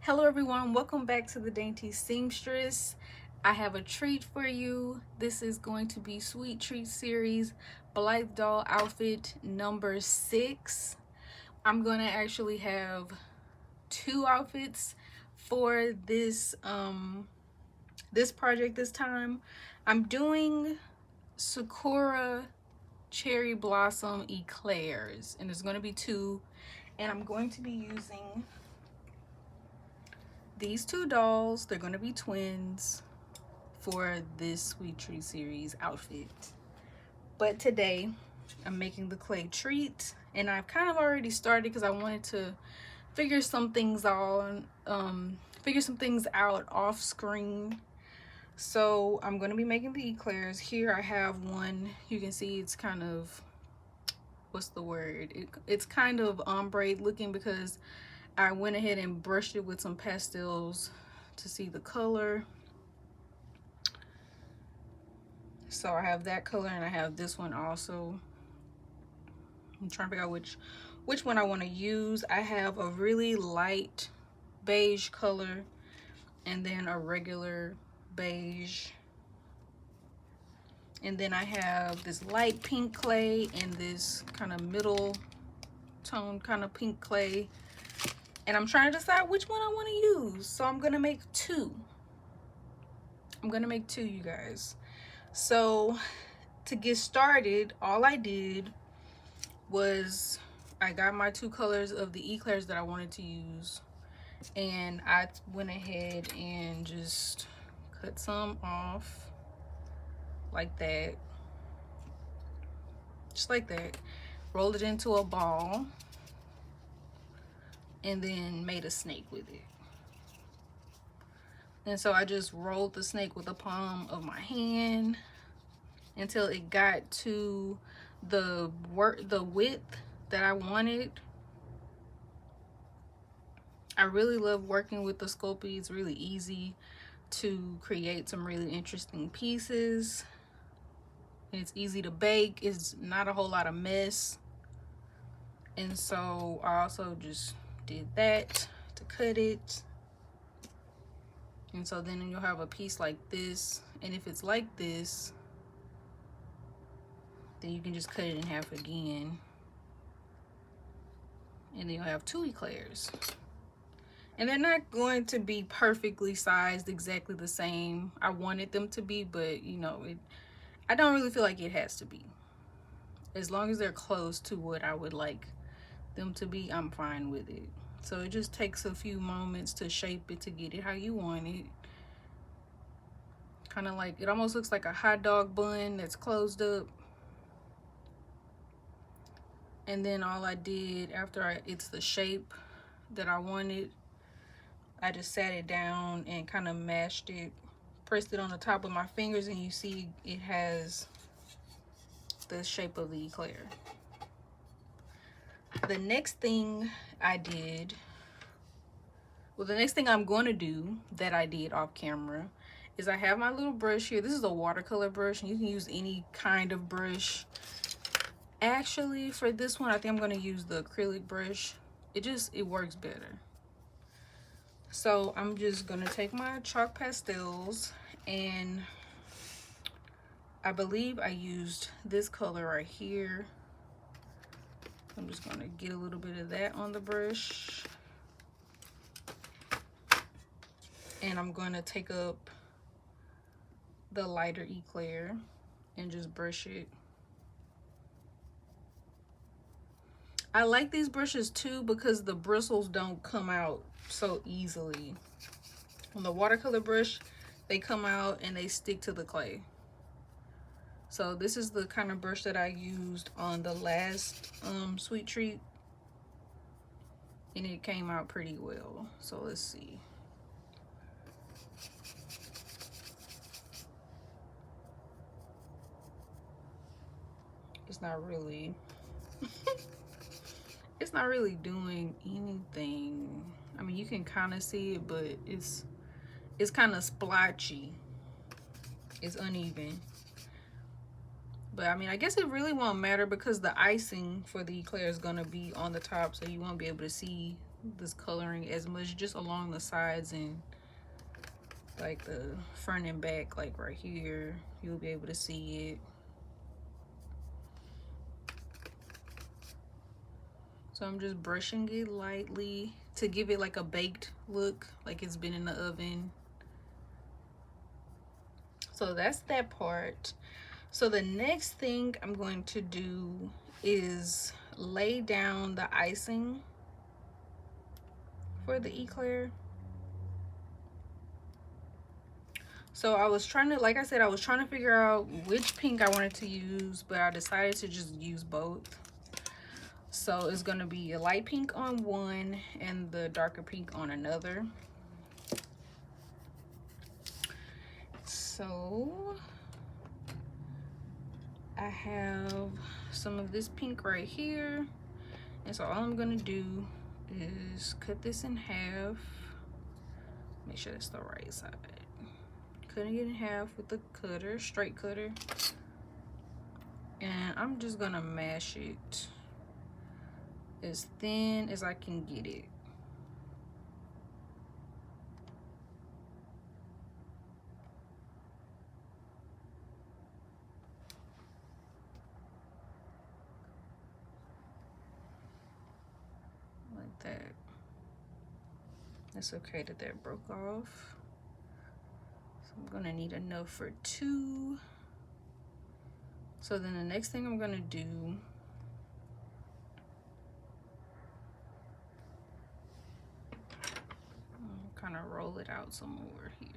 Hello everyone, welcome back to the Dainty Seamstress. I have a treat for you. This is going to be Sweet Treat Series Blythe Doll outfit number 6. I'm going to actually have 2 outfits for this project this time. I'm doing Sakura Cherry Blossom Eclairs, and there's going to be 2, and I'm going to be using these 2 dolls. They're going to be twins for this Sweet Treat Series outfit. But today I'm making the clay treat, and I've kind of already started because I wanted to figure some things out off screen. So I'm going to be making the eclairs. Here I have one. You can see it's kind of, what's the word? It's kind of ombre looking because I went ahead and brushed it with some pastels to see the color. So I have that color and I have this one also. I'm trying to figure out which one I want to use. I have a really light beige color and then a regular beige. And then I have this light pink clay and this kind of middle tone kind of pink clay. And I'm trying to decide which one I want to use. So I'm going to make 2. I'm going to make 2, you guys. So to get started, all I did was I got my 2 colors of the eclairs that I wanted to use. And I went ahead and just cut some off like that. Just like that. Rolled it into a ball. And then made a snake with it. And so I just rolled the snake with the palm of my hand until it got to the width that I wanted. I really love working with the Sculpey. It's really easy to create some really interesting pieces. And it's easy to bake. It's not a whole lot of mess. And so I also just did that to cut it. And so then you'll have a piece like this. And if it's like this, then you can just cut it in half again. And then you'll have 2 eclairs. And they're not going to be perfectly sized exactly the same. I wanted them to be, but you know, I don't really feel like it has to be. As long as they're close to what I would like them to be, I'm fine with it. So it just takes a few moments to shape it to get it how you want it. Kind of like, it almost looks like a hot dog bun that's closed up. And then all I did after it's the shape that I wanted, I just sat it down and kind of mashed it, pressed it on the top of my fingers, and you see it has the shape of the eclair. The next thing I did, well, the next thing I'm going to do that I did off camera is I have my little brush here. This is a watercolor brush, and you can use any kind of brush. Actually, for this one, I think I'm going to use the acrylic brush. It works better. So I'm just going to take my chalk pastels, and I believe I used this color right here. I'm just going to get a little bit of that on the brush. And I'm going to take up the lighter eclair and just brush it. I like these brushes too because the bristles don't come out so easily. On the watercolor brush, they come out and they stick to the clay. So this is the kind of brush that I used on the last Sweet Treat, and it came out pretty well. So let's see. It's not really it's not really doing anything. I mean, you can kind of see it, but it's kind of splotchy. It's uneven. But I mean, I guess it really won't matter because the icing for the eclair is gonna be on the top, so you won't be able to see this coloring as much, just along the sides and like the front and back, like right here, you'll be able to see it. So I'm just brushing it lightly to give it like a baked look, like it's been in the oven. So that's that part. So the next thing I'm going to do is lay down the icing for the eclair. So I was trying to, like I said, I was trying to figure out which pink I wanted to use, but I decided to just use both. So it's going to be a light pink on one and the darker pink on another. So I have some of this pink right here. And so all I'm going to do is cut this in half. Make sure it's the right side. Cutting it in half with the cutter, straight cutter. And I'm just going to mash it as thin as I can get it. Like that. It's okay that that broke off. So I'm gonna need enough for 2. So then the next thing I'm gonna do, kind of roll it out some more here.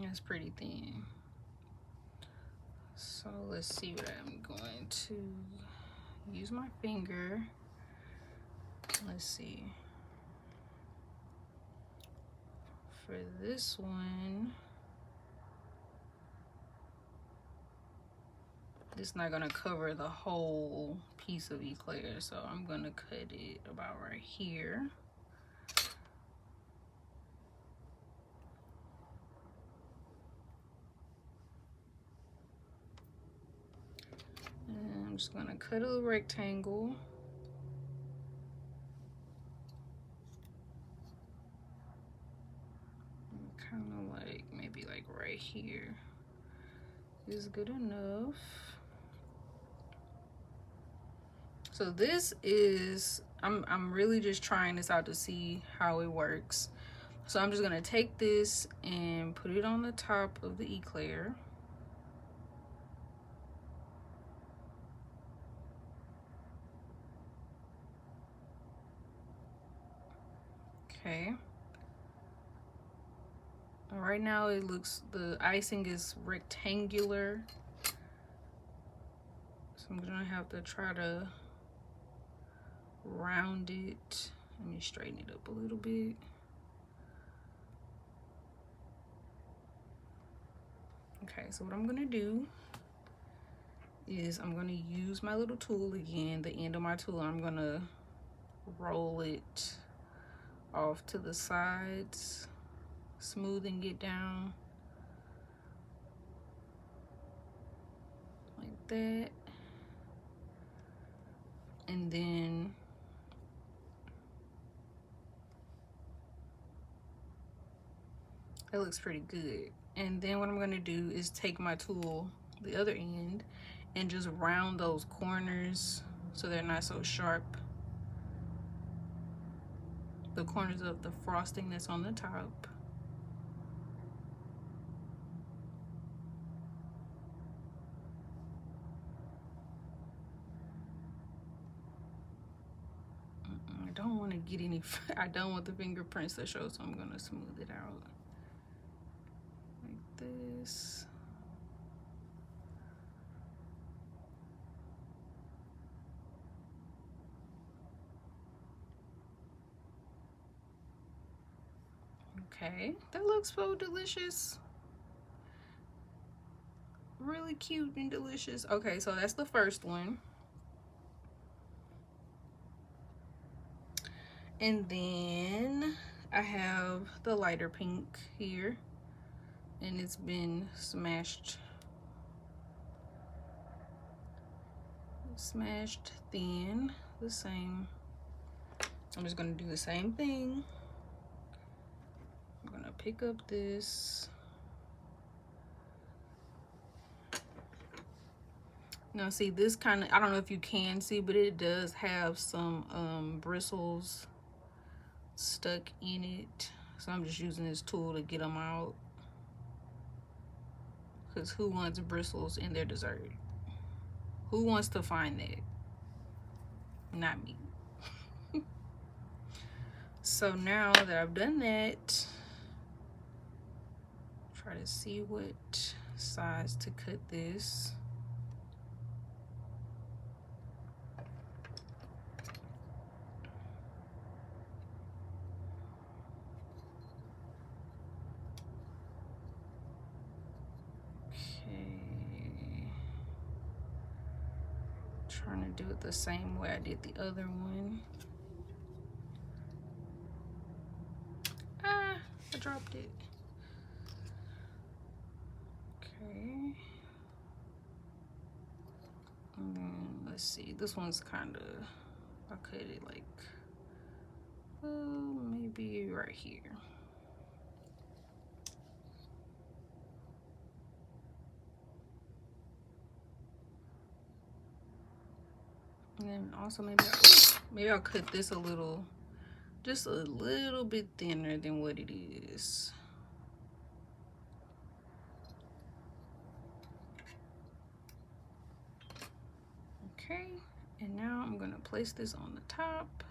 It's pretty thin. So let's see what I'm going to use my finger. Let's see. For this one, it's not gonna cover the whole piece of eclair, so I'm gonna cut it about right here. And I'm just gonna cut a rectangle. Kind of like, maybe like right here is good enough. So this is, I'm really just trying this out to see how it works. So I'm just gonna take this and put it on the top of the eclair. Okay. Right now it looks, the icing is rectangular. So I'm gonna have to try to round it. Let me straighten it up a little bit. Okay, so what I'm gonna do is I'm gonna use my little tool again, the end of my tool. I'm gonna roll it off to the sides, smoothing it down like that. And then that looks pretty good. And then what I'm gonna do is take my tool, the other end, and just round those corners so they're not so sharp. The corners of the frosting that's on the top. I don't want to get any, I don't want the fingerprints to show, so I'm gonna smooth it out like this. Okay, that looks so delicious. Really cute and delicious. Okay, so that's the first one. And then I have the lighter pink here, and it's been smashed thin, the same. I'm just gonna do the same thing. I'm gonna pick up this. Now see, this kind of, I don't know if you can see, but it does have some bristles stuck in it. So I'm just using this tool to get them out. Because who wants bristles in their dessert? Who wants to find that? Not me. So now that I've done that, try to see what size to cut this. Okay. Trying to do it the same way I did the other one. Ah, I dropped it. Okay. And then let's see, this one's kind of, I cut it like, maybe right here. And then also maybe I'll cut this a little, just a little bit thinner than what it is. Okay, and now I'm gonna place this on the top.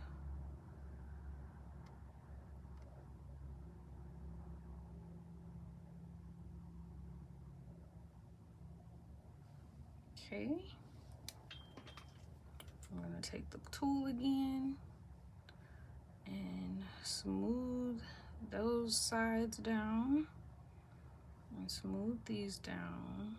Okay. I'm gonna take the tool again and smooth those sides down and smooth these down.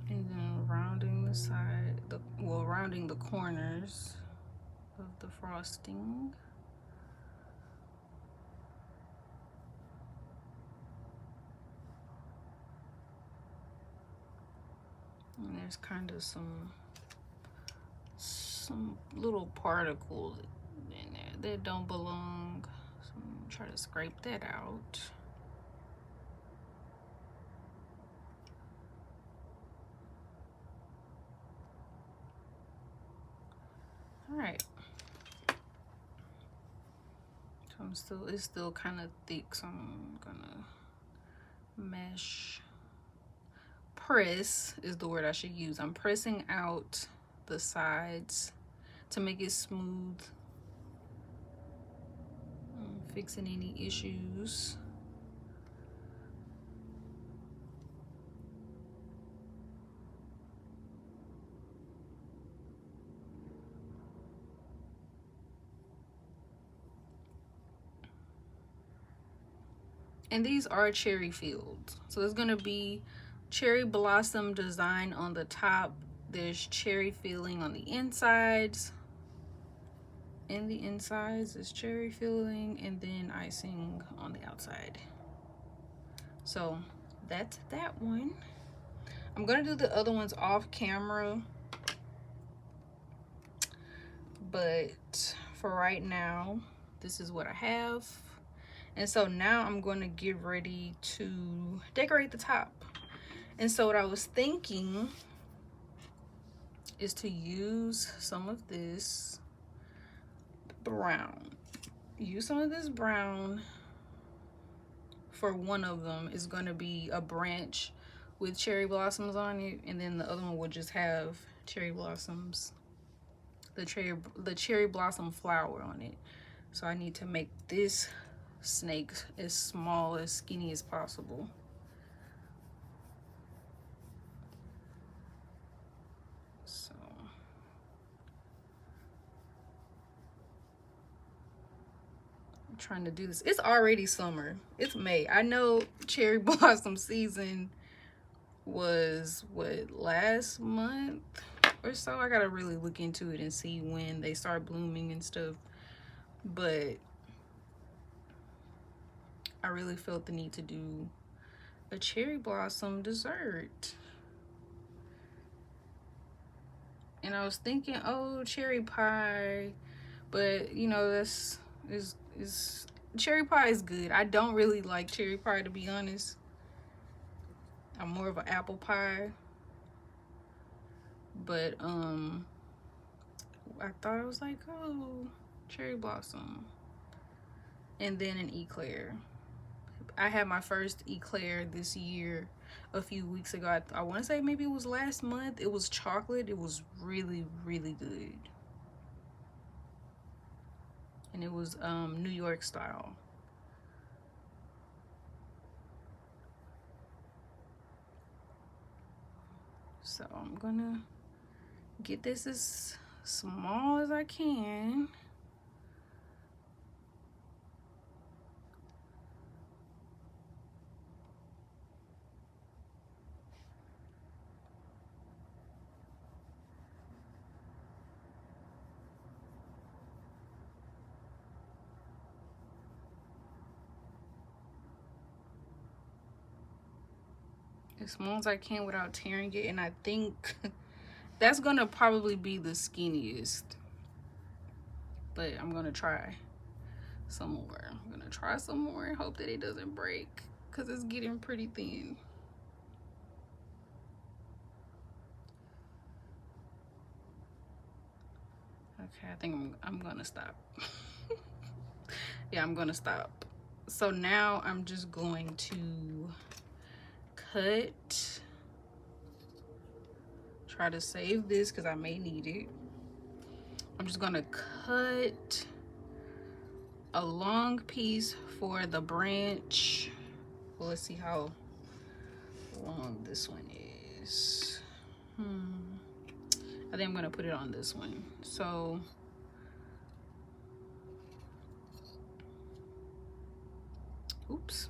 And then rounding the side, rounding the corners of the frosting. And there's kind of some little particles in there that don't belong. So I'm gonna try to scrape that out. All right. So it's still kind of thick, so I'm gonna press is the word I should use. I'm pressing out the sides to make it smooth. I'm fixing any issues. And these are cherry filled. So there's gonna be cherry blossom design on the top. There's cherry filling on the insides. In the insides is cherry filling, and then icing on the outside. So that's that one. I'm gonna do the other ones off camera, but for right now, this is what I have. And so now I'm going to get ready to decorate the top. And so what I was thinking is to use some of this brown. Use some of this brown for one of them. Is going to be a branch with cherry blossoms on it, and then the other one would just have cherry blossoms, the cherry blossom flower on it. So I need to make this snake as small, as skinny as possible. So I'm trying to do this. It's already summer. It's May. I know cherry blossom season was what, last month or so. I gotta really look into it and see when they start blooming and stuff. But I really felt the need to do a cherry blossom dessert. And I was thinking, oh, cherry pie, but you know, that's is cherry pie is good. I don't really like cherry pie, to be honest. I'm more of an apple pie. But I thought, I was like, oh, cherry blossom. And then an eclair. I had my first eclair this year a few weeks ago. I want to say maybe it was last month. It was chocolate. It was really, really good. And it was New York style. So I'm gonna get this as small as I can. As small as I can without tearing it. And I think that's gonna probably be the skinniest. But I'm gonna try some more. I'm gonna try some more and hope that it doesn't break, because it's getting pretty thin. Okay, I think I'm gonna stop. Yeah, I'm gonna stop. So now I'm just going to cut. Try to save this because I may need it. I'm just gonna cut a long piece for the branch. Well, let's see how long this one is. I think I'm gonna put it on this one. So oops.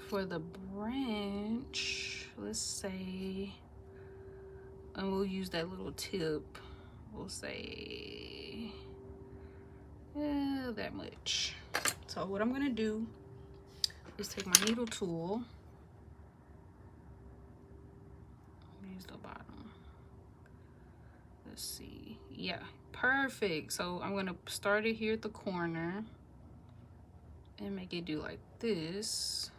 For the branch, let's say, and we'll use that little tip. We'll say, yeah, that much. So what I'm gonna do is take my needle tool. Use the bottom. Let's see. Yeah, perfect. So I'm gonna start it here at the corner and make it do like this.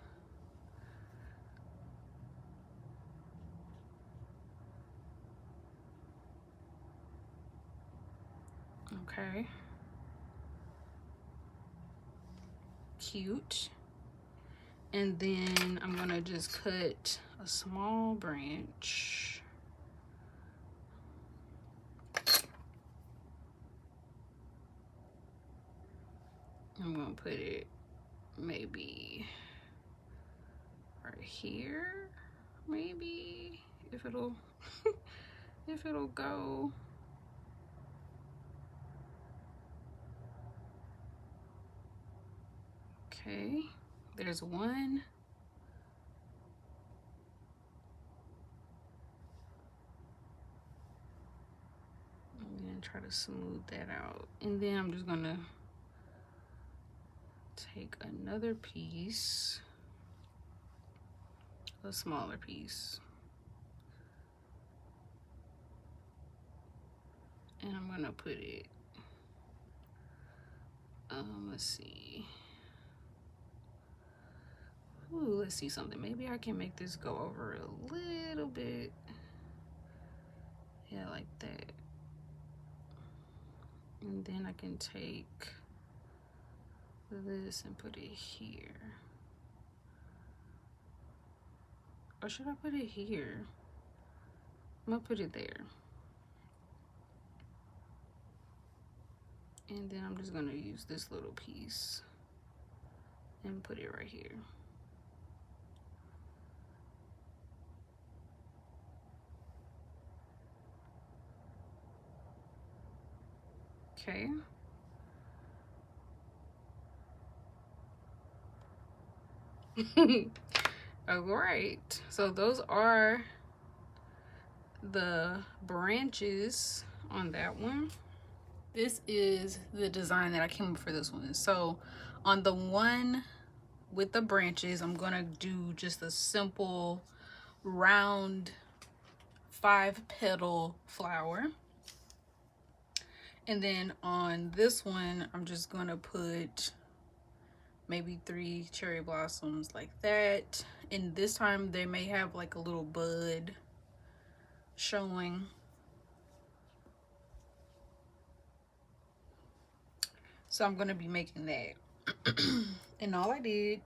Okay. Cute. And then I'm gonna just cut a small branch. I'm gonna put it maybe right here, maybe, if it'll if it'll go. Okay, there's one. I'm gonna try to smooth that out. And then I'm just gonna take another piece, a smaller piece. And I'm gonna put it, let's see. Ooh, let's see something. Maybe I can make this go over a little bit. Yeah, like that. And then I can take this and put it here. Or should I put it here? I'm gonna put it there. And then I'm just gonna use this little piece and put it right here. Okay. All right, so those are the branches on that one. This is the design that I came up for this one. So on the one with the branches, I'm gonna do just a simple round 5-petal flower. And then on this one, I'm just gonna put maybe 3 cherry blossoms like that. And this time they may have like a little bud showing. So I'm gonna be making that. And all I did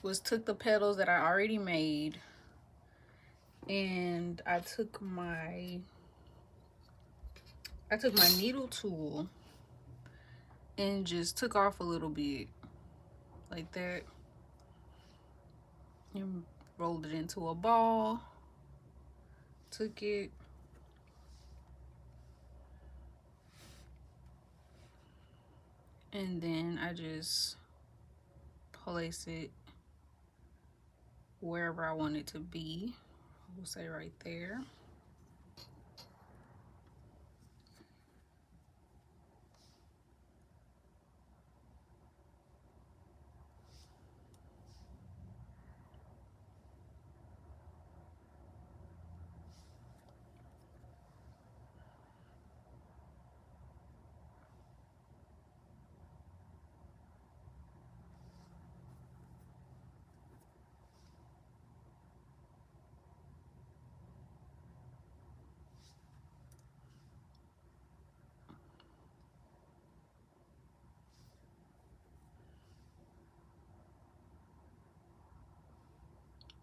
was took the petals that I already made, and I took my needle tool and just took off a little bit like that and rolled it into a ball. Took it and then I just place it wherever I want it to be. We'll say right there.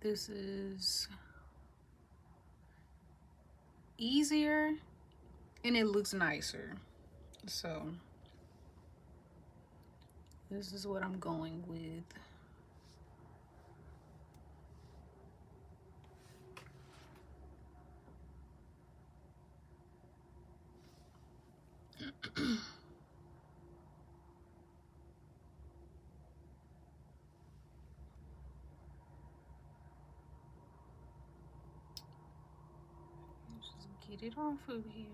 This is easier and it looks nicer. So this is what I'm going with. Just get it off of here.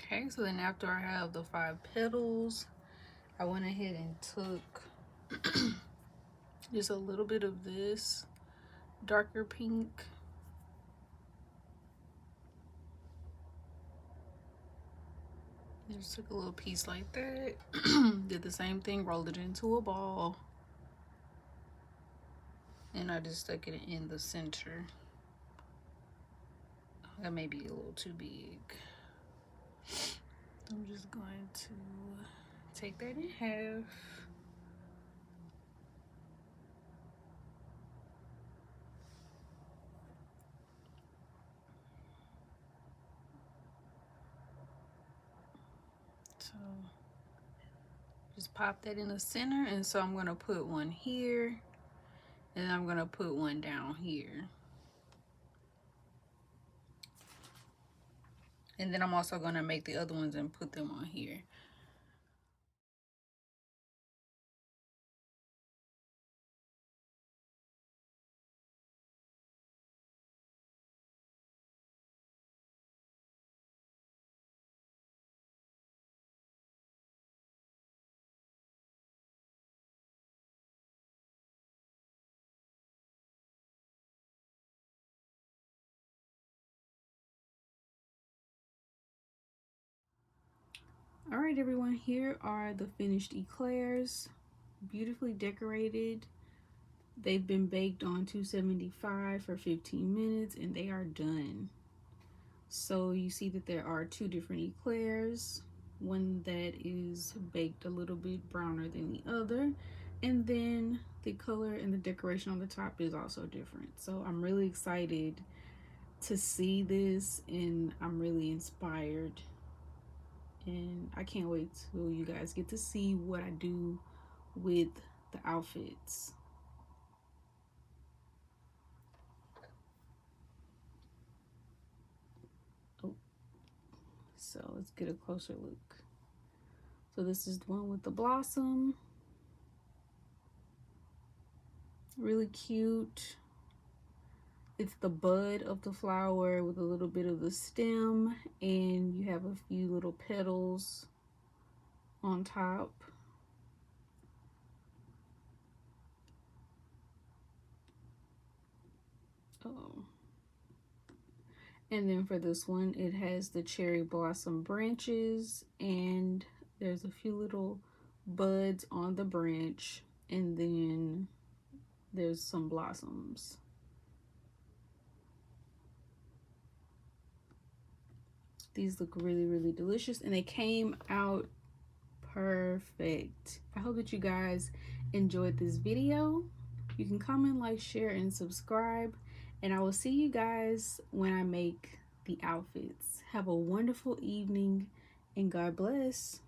Okay, so then after I have the 5 petals, I went ahead and took just a little bit of this darker pink. Just took a little piece like that. Did the same thing, rolled it into a ball. And I just stuck it in the center. That may be a little too big. I'm just going to take that in half. So just pop that in the center, and so I'm going to put one here, and I'm going to put one down here. And then I'm also going to make the other ones and put them on here. All right, everyone, here are the finished eclairs, beautifully decorated. They've been baked on 275 for 15 minutes and they are done. So you see that there are 2 different eclairs. one that is baked a little bit browner than the other, and then the color and the decoration on the top is also different. So I'm really excited to see this, and I'm really inspired, and I can't wait till you guys get to see what I do with the outfits. Oh, so let's get a closer look. So this is the one with the blossom. Really cute. It's the bud of the flower with a little bit of the stem, and you have a few little petals on top. Oh. And then for this one, it has the cherry blossom branches, and there's a few little buds on the branch, and then there's some blossoms. These look really, really delicious, and they came out perfect. I hope that you guys enjoyed this video. You can comment, like, share, and subscribe, and I will see you guys when I make the outfits. Have a wonderful evening, and God bless.